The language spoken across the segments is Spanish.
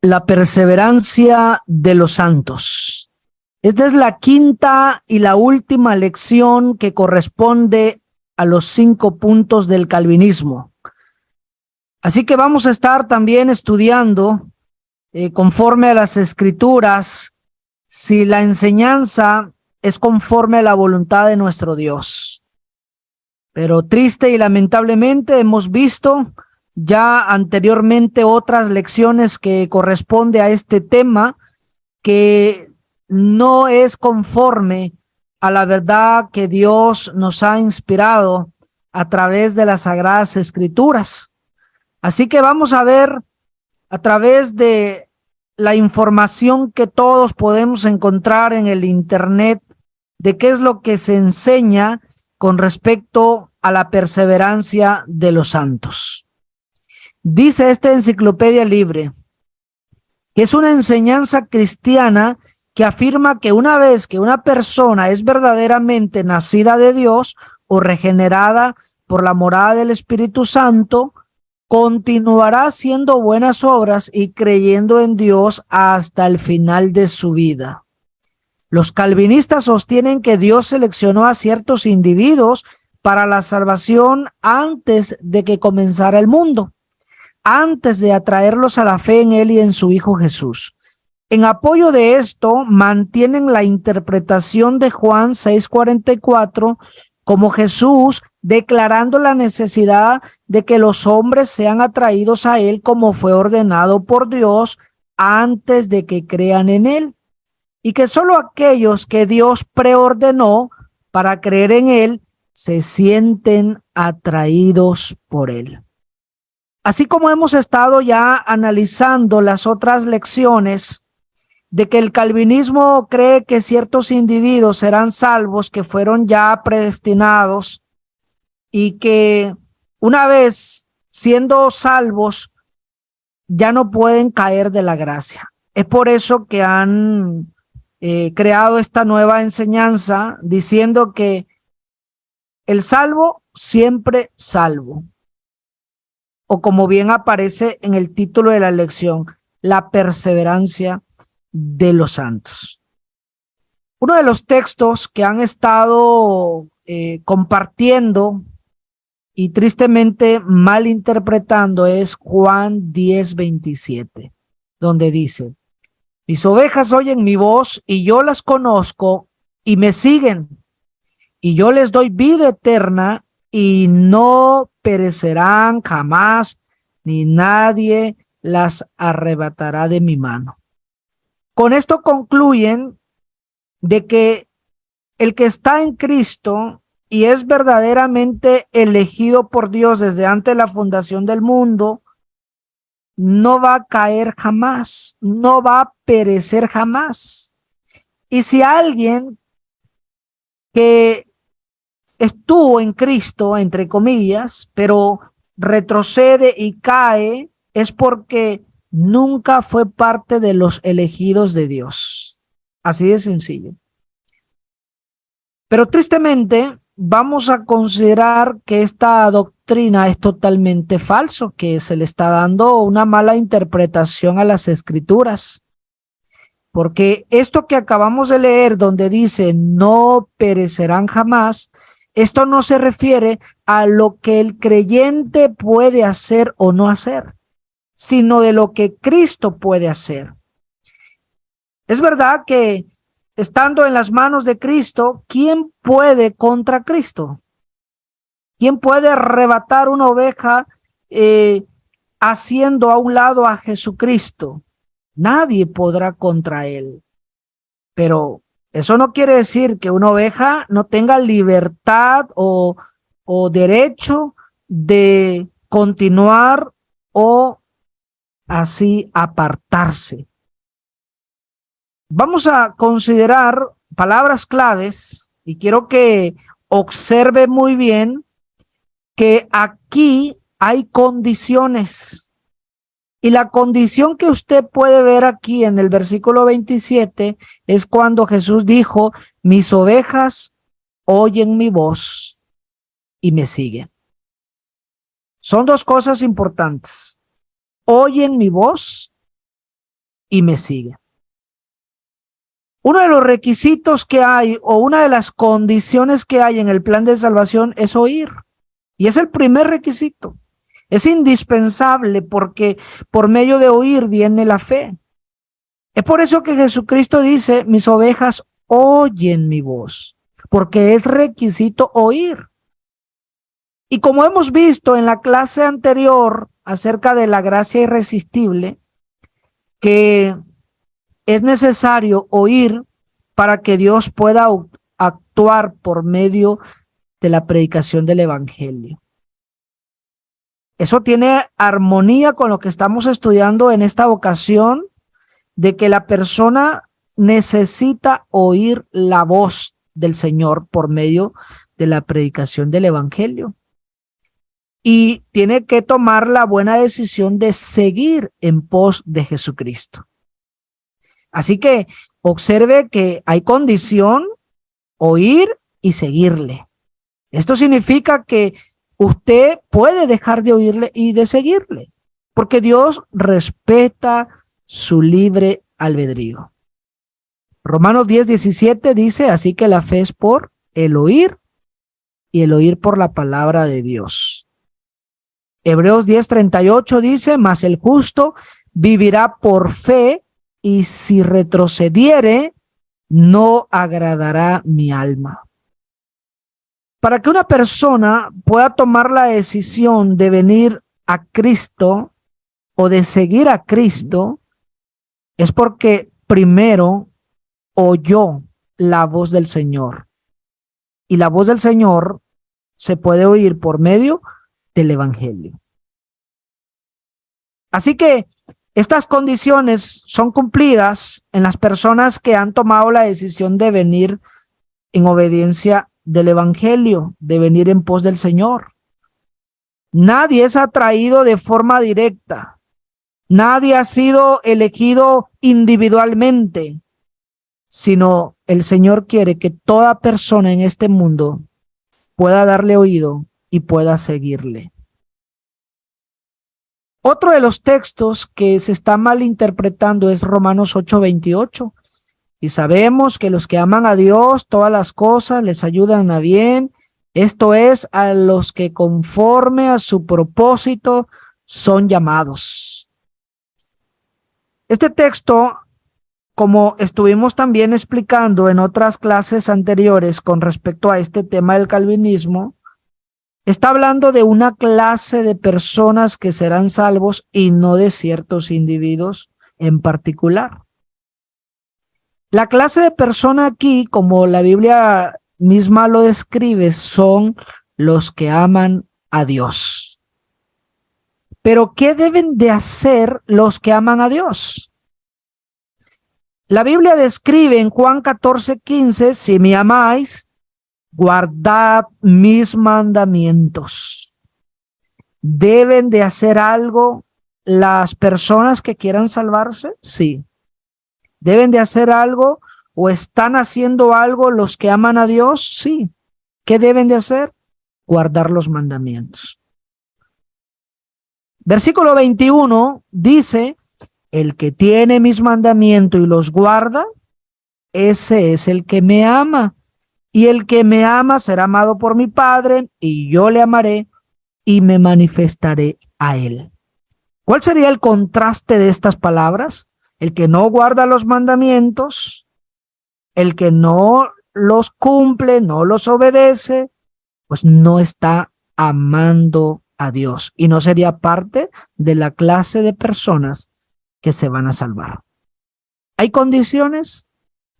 La perseverancia de los santos. Esta es la quinta y la última lección que corresponde a los 5 puntos del calvinismo. Así que vamos a estar también estudiando, conforme a las escrituras, si la enseñanza es conforme a la voluntad de nuestro Dios. Pero triste y lamentablemente hemos visto ya anteriormente otras lecciones que corresponde a este tema que no es conforme a la verdad que Dios nos ha inspirado a través de las Sagradas Escrituras. Así que vamos a ver a través de la información que todos podemos encontrar en el internet de qué es lo que se enseña con respecto a la perseverancia de los santos. Dice esta enciclopedia libre que es una enseñanza cristiana que afirma que una vez que una persona es verdaderamente nacida de Dios o regenerada por la morada del Espíritu Santo, continuará haciendo buenas obras y creyendo en Dios hasta el final de su vida. Los calvinistas sostienen que Dios seleccionó a ciertos individuos para la salvación antes de que comenzara el mundo, antes de atraerlos a la fe en Él y en su Hijo Jesús. En apoyo de esto, mantienen la interpretación de Juan 6:44 como Jesús declarando la necesidad de que los hombres sean atraídos a Él como fue ordenado por Dios antes de que crean en Él, y que solo aquellos que Dios preordenó para creer en Él se sienten atraídos por Él. Así como hemos estado ya analizando las otras lecciones de que el calvinismo cree que ciertos individuos serán salvos que fueron ya predestinados y que una vez siendo salvos ya no pueden caer de la gracia. Es por eso que han creado esta nueva enseñanza diciendo que el salvo siempre salvo, o como bien aparece en el título de la lección, la perseverancia de los santos. Uno de los textos que han estado compartiendo y tristemente malinterpretando es Juan 10:27, donde dice: mis ovejas oyen mi voz y yo las conozco y me siguen, y yo les doy vida eterna y no perecerán jamás, ni nadie las arrebatará de mi mano. Con esto concluyen de que el que está en Cristo y es verdaderamente elegido por Dios desde antes de la fundación del mundo, no va a caer jamás, no va a perecer jamás. Y si alguien que estuvo en Cristo, entre comillas, pero retrocede y cae, es porque nunca fue parte de los elegidos de Dios. Así de sencillo. Pero tristemente vamos a considerar que esta doctrina es totalmente falso, que se le está dando una mala interpretación a las escrituras. Porque esto que acabamos de leer, donde dice no perecerán jamás, esto no se refiere a lo que el creyente puede hacer o no hacer, sino de lo que Cristo puede hacer. Es verdad que estando en las manos de Cristo, ¿quién puede contra Cristo? ¿Quién puede arrebatar una oveja haciendo a un lado a Jesucristo? Nadie podrá contra Él. Pero eso no quiere decir que una oveja no tenga libertad o derecho de continuar o así apartarse. Vamos a considerar palabras claves y quiero que observe muy bien que aquí hay condiciones. Y la condición que usted puede ver aquí en el versículo 27 es cuando Jesús dijo: mis ovejas oyen mi voz y me siguen. Son dos cosas importantes. Oyen mi voz y me sigue. Uno de los requisitos que hay o una de las condiciones que hay en el plan de salvación es oír. Y es el primer requisito. Es indispensable porque por medio de oír viene la fe. Es por eso que Jesucristo dice, mis ovejas oyen mi voz, porque es requisito oír. Y como hemos visto en la clase anterior acerca de la gracia irresistible, que es necesario oír para que Dios pueda actuar por medio de la predicación del evangelio. Eso tiene armonía con lo que estamos estudiando en esta ocasión, de que la persona necesita oír la voz del Señor por medio de la predicación del evangelio. Y tiene que tomar la buena decisión de seguir en pos de Jesucristo. Así que observe que hay condición, oír y seguirle. Esto significa que usted puede dejar de oírle y de seguirle, porque Dios respeta su libre albedrío. Romanos 10:17 dice, así que la fe es por el oír y el oír por la palabra de Dios. Hebreos 10:38 dice, mas el justo vivirá por fe, y si retrocediere, no agradará mi alma. Para que una persona pueda tomar la decisión de venir a Cristo o de seguir a Cristo, es porque primero oyó la voz del Señor. Y la voz del Señor se puede oír por medio del evangelio. Así que estas condiciones son cumplidas en las personas que han tomado la decisión de venir en obediencia del evangelio, de venir en pos del Señor. Nadie es atraído de forma directa. Nadie ha sido elegido individualmente, sino el Señor quiere que toda persona en este mundo pueda darle oído y pueda seguirle. Otro de los textos que se está malinterpretando es Romanos 8:28. Y sabemos que los que aman a Dios, todas las cosas les ayudan a bien. Esto es, a los que conforme a su propósito son llamados. Este texto, como estuvimos también explicando en otras clases anteriores con respecto a este tema del calvinismo, está hablando de una clase de personas que serán salvos y no de ciertos individuos en particular. La clase de persona aquí, como la Biblia misma lo describe, son los que aman a Dios. Pero ¿qué deben de hacer los que aman a Dios? La Biblia describe en Juan 14:15, si me amáis, guardad mis mandamientos. ¿Deben de hacer algo las personas que quieran salvarse? Sí. ¿Deben de hacer algo o están haciendo algo los que aman a Dios? Sí. ¿Qué deben de hacer? Guardar los mandamientos. Versículo 21 dice, el que tiene mis mandamientos y los guarda, ese es el que me ama. Y el que me ama será amado por mi Padre, y yo le amaré y me manifestaré a él. ¿Cuál sería el contraste de estas palabras? El que no guarda los mandamientos, el que no los cumple, no los obedece, pues no está amando a Dios y no sería parte de la clase de personas que se van a salvar. ¿Hay condiciones?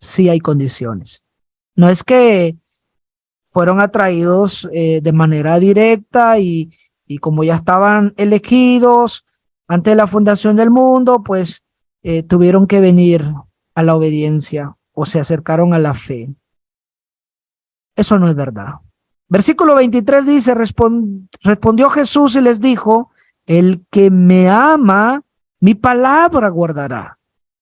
Sí hay condiciones. No es que fueron atraídos de manera directa y como ya estaban elegidos antes de la fundación del mundo, pues tuvieron que venir a la obediencia o se acercaron a la fe. Eso no es verdad. Versículo 23 dice, respondió Jesús y les dijo, el que me ama, mi palabra guardará,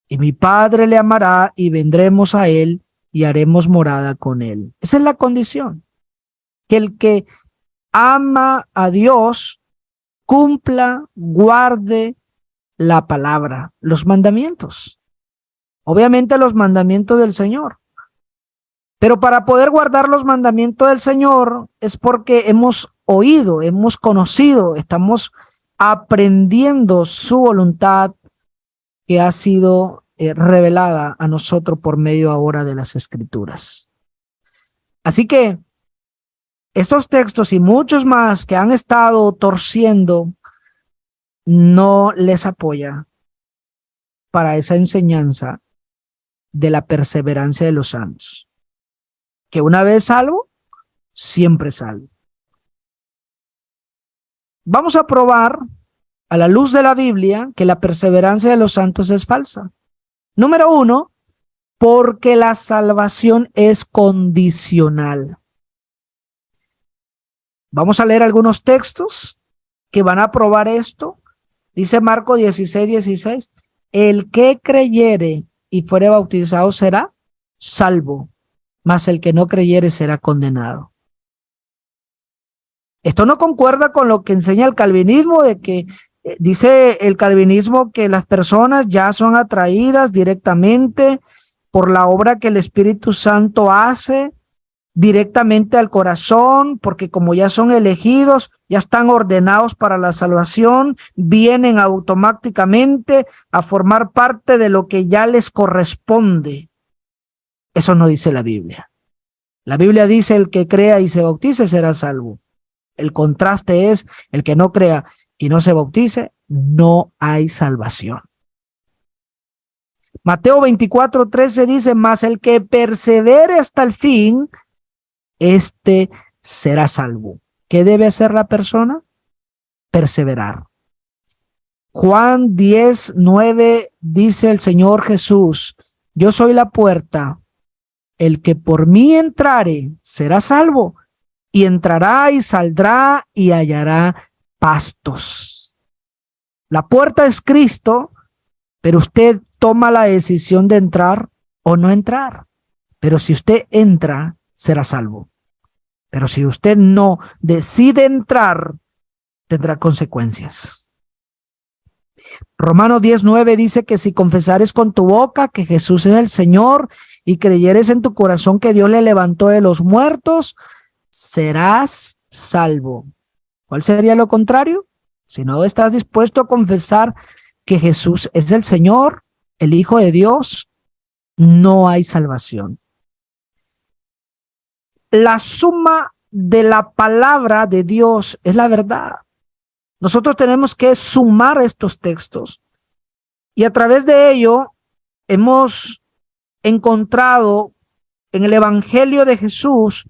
y mi Padre le amará y vendremos a él y haremos morada con él. Esa es la condición, que el que ama a Dios cumpla, guarde la palabra, los mandamientos. Obviamente los mandamientos del Señor. Pero para poder guardar los mandamientos del Señor es porque hemos oído, hemos conocido, estamos aprendiendo su voluntad que ha sido revelada a nosotros por medio ahora de las Escrituras. Así que estos textos y muchos más que han estado torciendo no les apoya para esa enseñanza de la perseverancia de los santos. Que una vez salvo, siempre salvo. Vamos a probar a la luz de la Biblia que la perseverancia de los santos es falsa. Número 1, porque la salvación es condicional. Vamos a leer algunos textos que van a probar esto. Dice Marcos 16:16, el que creyere y fuere bautizado será salvo, mas el que no creyere será condenado. Esto no concuerda con lo que enseña el calvinismo, de que dice el calvinismo que las personas ya son atraídas directamente por la obra que el Espíritu Santo hace directamente al corazón, porque como ya son elegidos, ya están ordenados para la salvación, vienen automáticamente a formar parte de lo que ya les corresponde. Eso no dice la Biblia. La Biblia dice el que crea y se bautice será salvo. El contraste es el que no crea y no se bautice, no hay salvación. Mateo 24:13 dice, mas el que persevere hasta el fin, este será salvo. ¿Qué debe hacer la persona? Perseverar. Juan 10:9 dice el Señor Jesús, yo soy la puerta, el que por mí entrare será salvo, y entrará y saldrá y hallará pastos. La puerta es Cristo, pero usted toma la decisión de entrar o no entrar. Pero si usted entra, será salvo. Pero si usted no decide entrar, tendrá consecuencias. Romanos 10:9 dice que si confesares con tu boca que Jesús es el Señor y creyeres en tu corazón que Dios le levantó de los muertos, serás salvo. ¿Cuál sería lo contrario? Si no estás dispuesto a confesar que Jesús es el Señor, el Hijo de Dios, no hay salvación. La suma de la palabra de Dios es la verdad. Nosotros tenemos que sumar estos textos y a través de ello hemos encontrado en el Evangelio de Jesús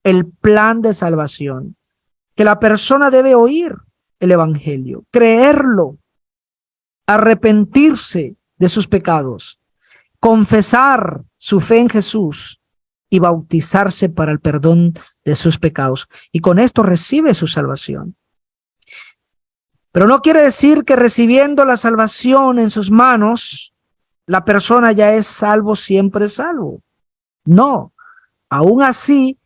el plan de salvación, que la persona debe oír el Evangelio, creerlo, arrepentirse de sus pecados, confesar su fe en Jesús y bautizarse para el perdón de sus pecados. Y con esto recibe su salvación. Pero no quiere decir que recibiendo la salvación en sus manos, la persona ya es salvo, siempre salvo. No, aún así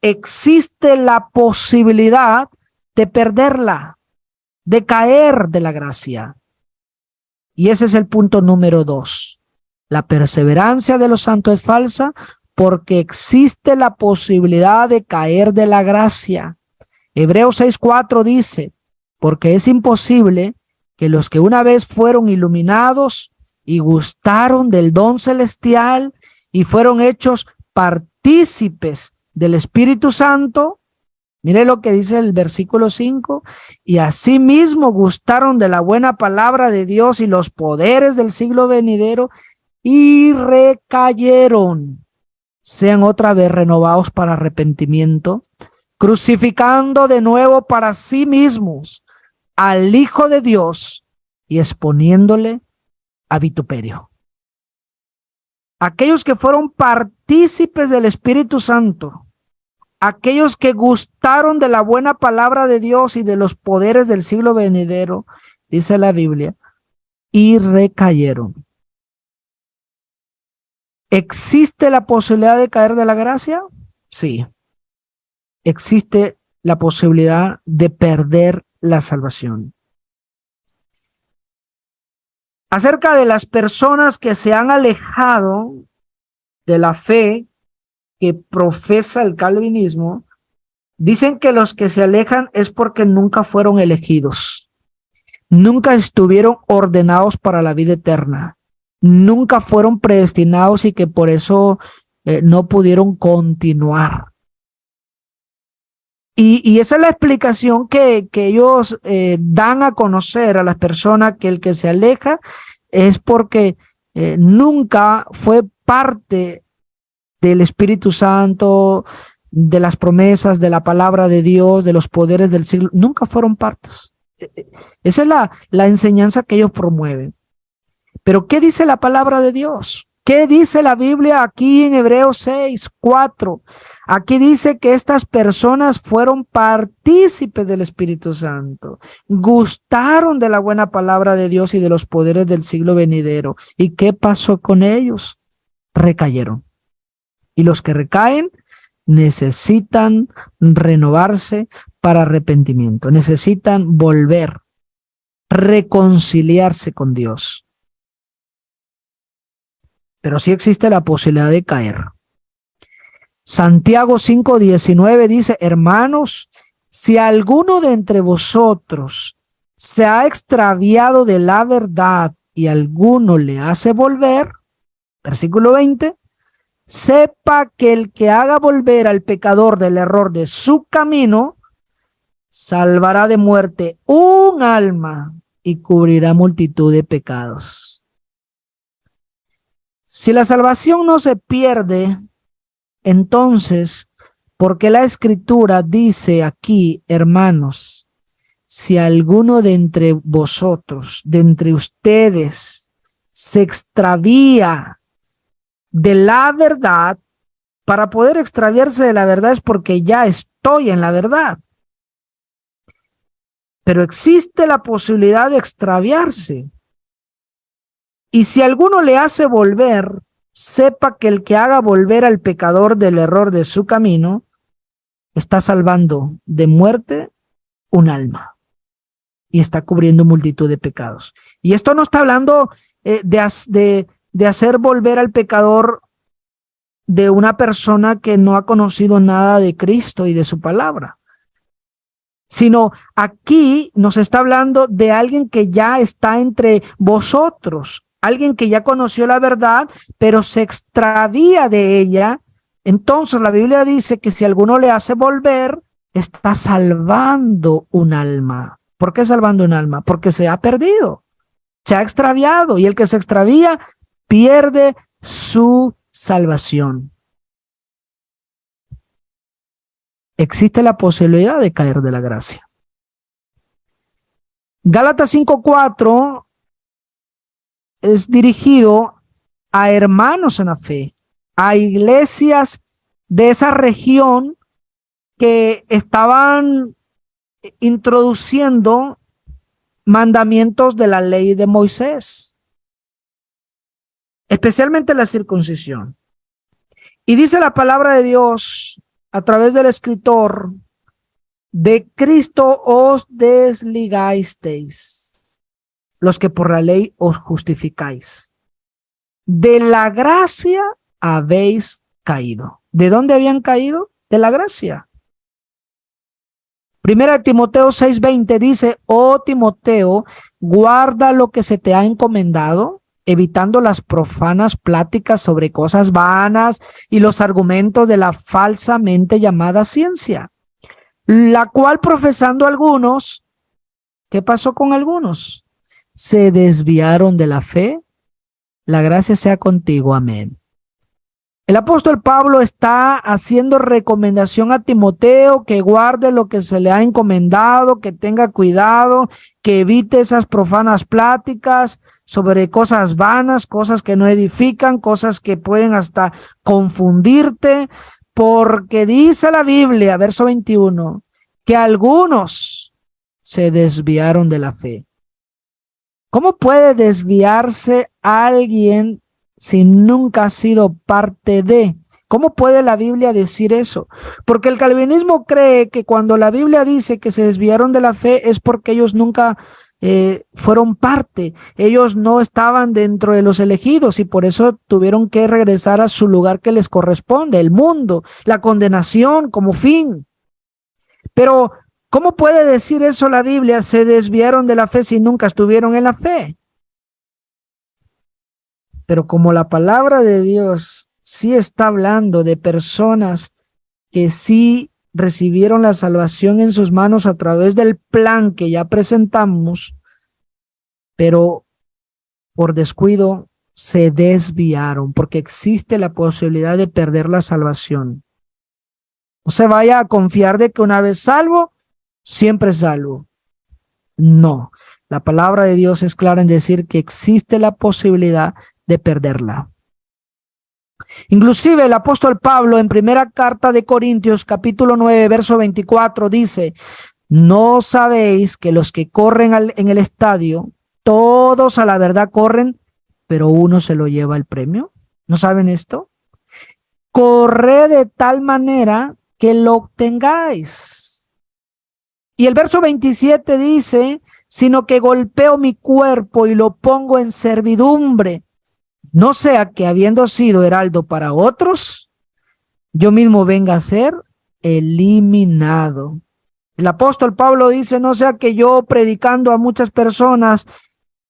existe la posibilidad de perderla, de caer de la gracia. Y ese es el punto número 2. La perseverancia de los santos es falsa porque existe la posibilidad de caer de la gracia. Hebreos 6:4 dice, porque es imposible que los que una vez fueron iluminados y gustaron del don celestial y fueron hechos partícipes del Espíritu Santo, mire lo que dice el versículo 5, y asimismo gustaron de la buena palabra de Dios y los poderes del siglo venidero y recayeron, sean otra vez renovados para arrepentimiento, crucificando de nuevo para sí mismos al Hijo de Dios y exponiéndole a vituperio. Aquellos que fueron partícipes del Espíritu Santo, aquellos que gustaron de la buena palabra de Dios y de los poderes del siglo venidero, dice la Biblia, y recayeron. ¿Existe la posibilidad de caer de la gracia? Sí. Existe la posibilidad de perder la salvación. acerca de las personas que se han alejado de la fe que profesa el calvinismo. Dicen que los que se alejan es porque nunca fueron elegidos, nunca estuvieron ordenados para la vida eterna, nunca fueron predestinados y que por eso no pudieron continuar. Y esa es la explicación que ellos dan a conocer a las personas, que el que se aleja es porque nunca fue parte del Espíritu Santo, de las promesas, de la palabra de Dios, de los poderes del siglo, nunca fueron partes. Esa es la enseñanza que ellos promueven. Pero ¿qué dice la palabra de Dios? ¿Qué dice la Biblia aquí en Hebreos 6:4? Aquí dice que estas personas fueron partícipes del Espíritu Santo, gustaron de la buena palabra de Dios y de los poderes del siglo venidero. ¿Y qué pasó con ellos? Recayeron. Y los que recaen necesitan renovarse para arrepentimiento, necesitan volver, reconciliarse con Dios. Pero sí existe la posibilidad de caer. Santiago 5:19 dice: hermanos, si alguno de entre vosotros se ha extraviado de la verdad y alguno le hace volver, versículo 20, sepa que el que haga volver al pecador del error de su camino, salvará de muerte un alma y cubrirá multitud de pecados. Si la salvación no se pierde, entonces, ¿por qué la Escritura dice aquí, hermanos, si alguno de entre vosotros, de entre ustedes, se extravía de la verdad? Para poder extraviarse de la verdad es porque ya estoy en la verdad. Pero existe la posibilidad de extraviarse. Y si alguno le hace volver, sepa que el que haga volver al pecador del error de su camino, está salvando de muerte un alma y está cubriendo multitud de pecados. Y esto no está hablando de hacer volver al pecador de una persona que no ha conocido nada de Cristo y de su palabra, sino aquí nos está hablando de alguien que ya está entre vosotros, alguien que ya conoció la verdad, pero se extravía de ella. Entonces la Biblia dice que si alguno le hace volver, está salvando un alma. ¿Por qué salvando un alma? Porque se ha perdido, se ha extraviado, y el que se extravía pierde su salvación. Existe la posibilidad de caer de la gracia. Gálatas 5:4 es dirigido a hermanos en la fe, a iglesias de esa región que estaban introduciendo mandamientos de la ley de Moisés, especialmente la circuncisión. Y dice la palabra de Dios a través del escritor: de Cristo os desligasteis, los que por la ley os justificáis. De la gracia habéis caído. ¿De dónde habían caído? De la gracia. Primera de Timoteo 6:20 dice: oh Timoteo, guarda lo que se te ha encomendado, evitando las profanas pláticas sobre cosas vanas y los argumentos de la falsamente llamada ciencia, la cual profesando algunos, ¿qué pasó con algunos? Se desviaron de la fe. La gracia sea contigo. Amén. El apóstol Pablo está haciendo recomendación a Timoteo que guarde lo que se le ha encomendado, que tenga cuidado, que evite esas profanas pláticas sobre cosas vanas, cosas que no edifican, cosas que pueden hasta confundirte, porque dice la Biblia, verso 21, que algunos se desviaron de la fe. ¿Cómo puede desviarse alguien si nunca ha sido parte de? ¿Cómo puede la Biblia decir eso? Porque el calvinismo cree que cuando la Biblia dice que se desviaron de la fe es porque ellos nunca fueron parte. Ellos no estaban dentro de los elegidos y por eso tuvieron que regresar a su lugar que les corresponde, el mundo, la condenación como fin. Pero, ¿cómo puede decir eso la Biblia? Se desviaron de la fe si nunca estuvieron en la fe. Pero como la palabra de Dios sí está hablando de personas que sí recibieron la salvación en sus manos a través del plan que ya presentamos, pero por descuido se desviaron, porque existe la posibilidad de perder la salvación. No se vaya a confiar de que una vez salvo, siempre salvo. No, la palabra de Dios es clara en decir que existe la posibilidad de perderla. Inclusive el apóstol Pablo en primera carta de Corintios capítulo 9 verso 24 dice: ¿no sabéis que los que corren en el estadio, todos a la verdad corren, pero uno se lo lleva el premio? ¿No saben esto? Corred de tal manera que lo obtengáis. Y el verso 27 dice: sino que golpeo mi cuerpo y lo pongo en servidumbre, no sea que habiendo sido heraldo para otros, yo mismo venga a ser eliminado. El apóstol Pablo dice: no sea que yo predicando a muchas personas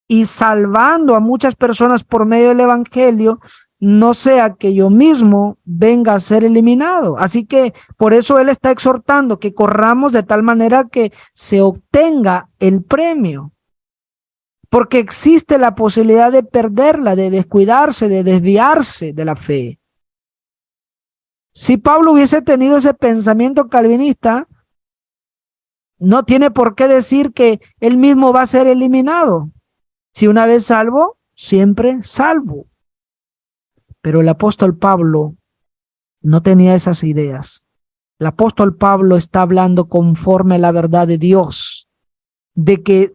y salvando a muchas personas por medio del evangelio, no sea que yo mismo venga a ser eliminado. Así que por eso él está exhortando que corramos de tal manera que se obtenga el premio. Porque existe la posibilidad de perderla, de descuidarse, de desviarse de la fe. Si Pablo hubiese tenido ese pensamiento calvinista, no tiene por qué decir que él mismo va a ser eliminado. Si una vez salvo, siempre salvo. Pero el apóstol Pablo no tenía esas ideas. El apóstol Pablo está hablando conforme a la verdad de Dios, de que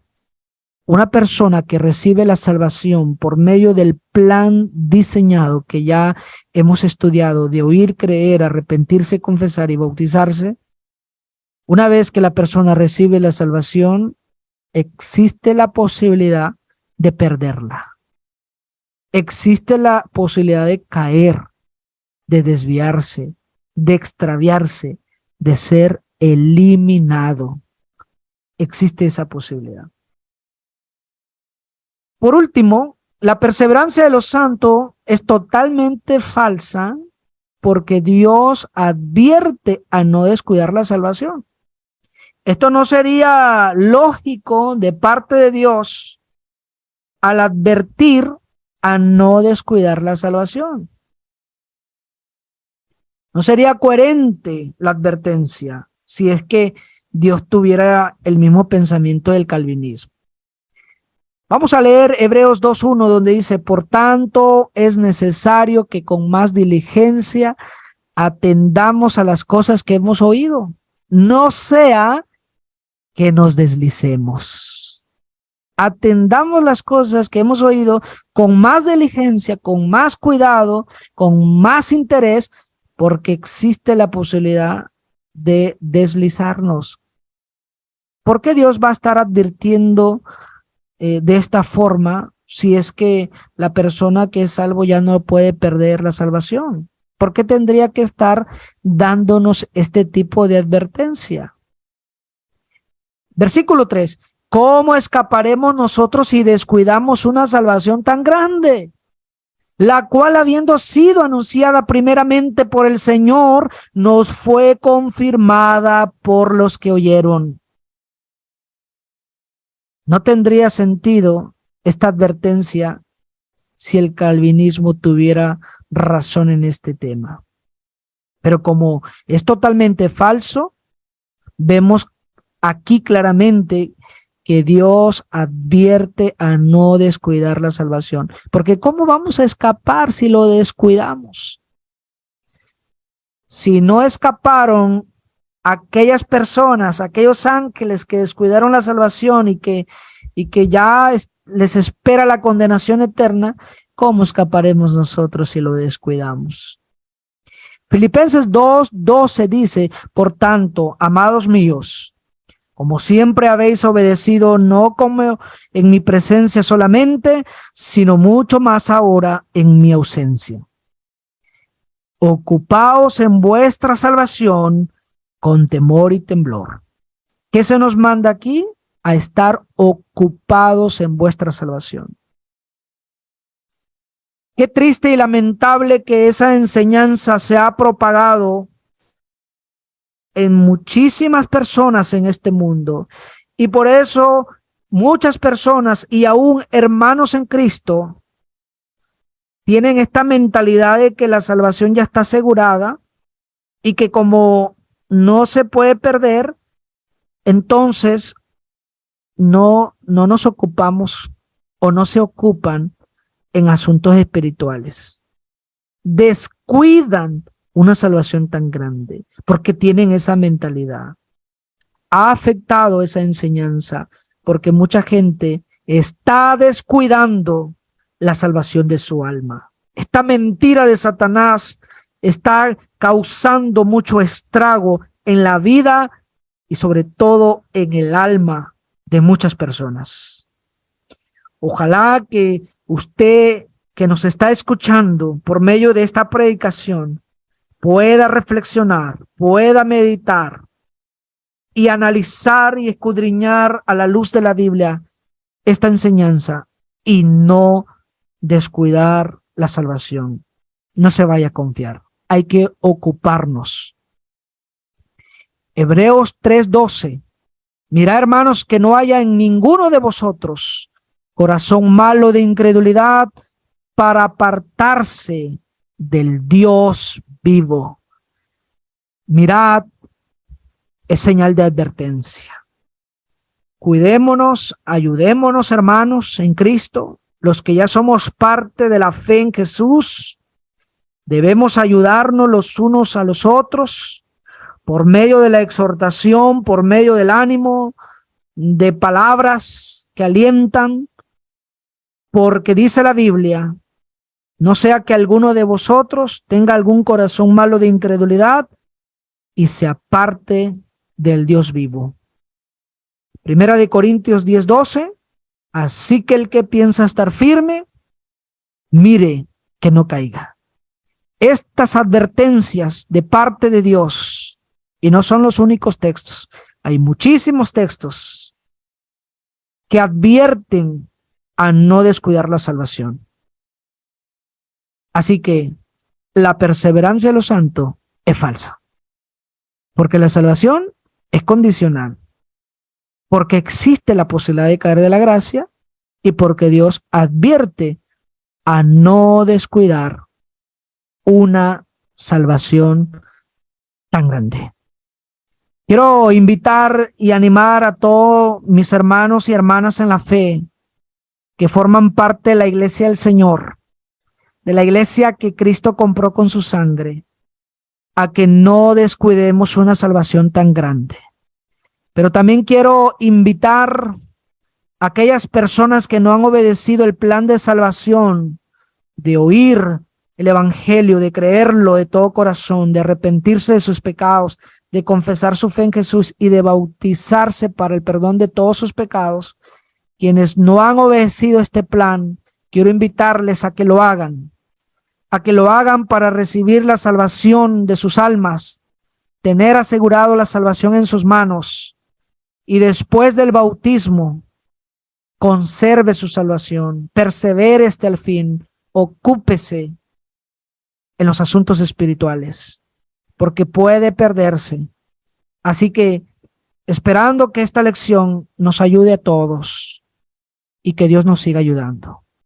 una persona que recibe la salvación por medio del plan diseñado que ya hemos estudiado, de oír, creer, arrepentirse, confesar y bautizarse, una vez que la persona recibe la salvación, existe la posibilidad de perderla. Existe la posibilidad de caer, de desviarse, de extraviarse, de ser eliminado. Existe esa posibilidad. Por último, la perseverancia de los santos es totalmente falsa porque Dios advierte a no descuidar la salvación. Esto no sería lógico de parte de Dios al advertir a no descuidar la salvación. No sería coherente la advertencia si es que Dios tuviera el mismo pensamiento del calvinismo. Vamos a leer Hebreos 2:1, donde dice: por tanto, es necesario que con más diligencia atendamos a las cosas que hemos oído, no sea que nos deslicemos. Atendamos las cosas que hemos oído con más diligencia, con más cuidado, con más interés, porque existe la posibilidad de deslizarnos. ¿Por qué Dios va a estar advirtiendo de esta forma si es que la persona que es salvo ya no puede perder la salvación? ¿Por qué tendría que estar dándonos este tipo de advertencia? Versículo 3. ¿Cómo escaparemos nosotros si descuidamos una salvación tan grande, la cual, habiendo sido anunciada primeramente por el Señor, nos fue confirmada por los que oyeron? No tendría sentido esta advertencia si el calvinismo tuviera razón en este tema. Pero como es totalmente falso, vemos aquí claramente que Dios advierte a no descuidar la salvación. Porque ¿cómo vamos a escapar si lo descuidamos? Si no escaparon aquellas personas, aquellos ángeles que descuidaron la salvación y que ya les espera la condenación eterna, ¿cómo escaparemos nosotros si lo descuidamos? Filipenses 2:12 dice: por tanto, amados míos, como siempre habéis obedecido, no como en mi presencia solamente, sino mucho más ahora en mi ausencia. Ocupaos en vuestra salvación con temor y temblor. ¿Qué se nos manda aquí? A estar ocupados en vuestra salvación. Qué triste y lamentable que esa enseñanza se ha propagado en muchísimas personas en este mundo. Y por eso muchas personas y aún hermanos en Cristo tienen esta mentalidad de que la salvación ya está asegurada y que como no se puede perder, entonces no nos ocupamos o no se ocupan en asuntos espirituales. Descuidan una salvación tan grande porque tienen esa mentalidad. Ha afectado esa enseñanza porque mucha gente está descuidando la salvación de su alma. Esta mentira de Satanás está causando mucho estrago en la vida y sobre todo en el alma de muchas personas. Ojalá que usted que nos está escuchando por medio de esta predicación pueda reflexionar, pueda meditar y analizar y escudriñar a la luz de la Biblia esta enseñanza y no descuidar la salvación. No se vaya a confiar. Hay que ocuparnos. Hebreos 3:12. Mirad, hermanos, que no haya en ninguno de vosotros corazón malo de incredulidad para apartarse del Dios vivo. Mirad, es señal de advertencia. Cuidémonos, ayudémonos, hermanos, en Cristo. Los que ya somos parte de la fe en Jesús, debemos ayudarnos los unos a los otros por medio de la exhortación, por medio del ánimo, de palabras que alientan, porque dice la Biblia, no sea que alguno de vosotros tenga algún corazón malo de incredulidad y se aparte del Dios vivo. Primera de Corintios 10:12, así que el que piensa estar firme, mire que no caiga. Estas advertencias de parte de Dios, y no son los únicos textos, hay muchísimos textos que advierten a no descuidar la salvación. Así que la perseverancia de los santos es falsa, porque la salvación es condicional, porque existe la posibilidad de caer de la gracia y porque Dios advierte a no descuidar una salvación tan grande. Quiero invitar y animar a todos mis hermanos y hermanas en la fe que forman parte de la iglesia del Señor, de la iglesia que Cristo compró con su sangre, a que no descuidemos una salvación tan grande. Pero también quiero invitar a aquellas personas que no han obedecido el plan de salvación, de oír el evangelio, de creerlo de todo corazón, de arrepentirse de sus pecados, de confesar su fe en Jesús y de bautizarse para el perdón de todos sus pecados. Quienes no han obedecido este plan, quiero invitarles a que lo hagan para recibir la salvación de sus almas, tener asegurado la salvación en sus manos y después del bautismo conserve su salvación, persevere hasta el fin, ocúpese en los asuntos espirituales, porque puede perderse. Así que, esperando que esta lección nos ayude a todos y que Dios nos siga ayudando.